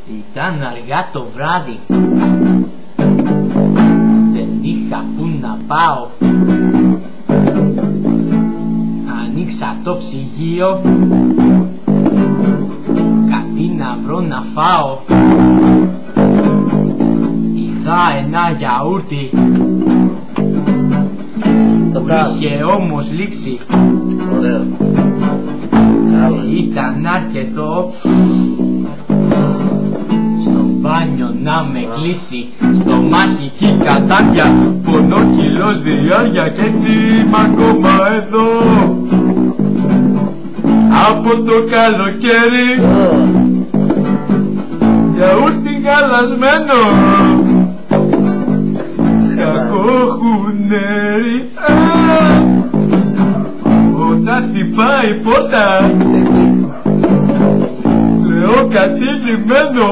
Ήταν αργά το βράδυ, δεν είχα που να πάω. Ανοίξα το ψυγείο, κάτι να βρω να φάω. Είδα ένα γιαούρτι, που είχε όμως λήξει. Ωραίο. Ήταν αρκετό στο μπάνιο να με κλείσει. Στο μάχη κατάντια, πονόκυλος διάρκεια κι έτσι είμαι ακόμα εδώ. Από το καλοκαίρι γιαούρτι γαλασμένο, κακό χουνέρι. Όταν χτυπάει πόρτα, λέω κάτι λυμμένο.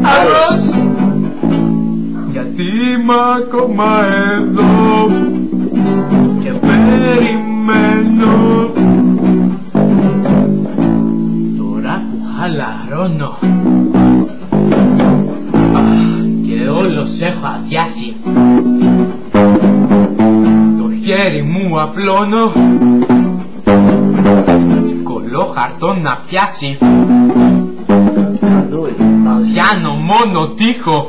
Άλλος, γιατί είμαι ακόμα εδώ και περιμένω. Τώρα που χαλαρώνω και όλος έχω αδειάσει, το χέρι μου απλώνω, κολλό χαρτό να πιάσει. Πιάνω μόνο τείχο,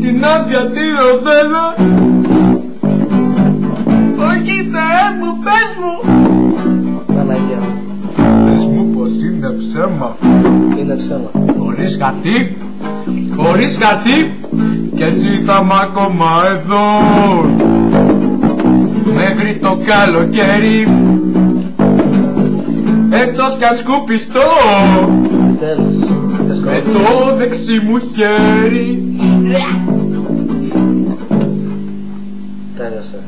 την άδεια τη ροδέλα. Όχι Θεέ μου, πες μου, πες μου πως είναι ψέμα. Είναι ψέμα. Χωρίς χαρτί, χωρίς χαρτί, κι έτσι θα είμαι ακόμα εδώ μέχρι το καλοκαίρι, εκτός κι αν σκουπιστώ με το δεξί μου χέρι. Τέλειωσε.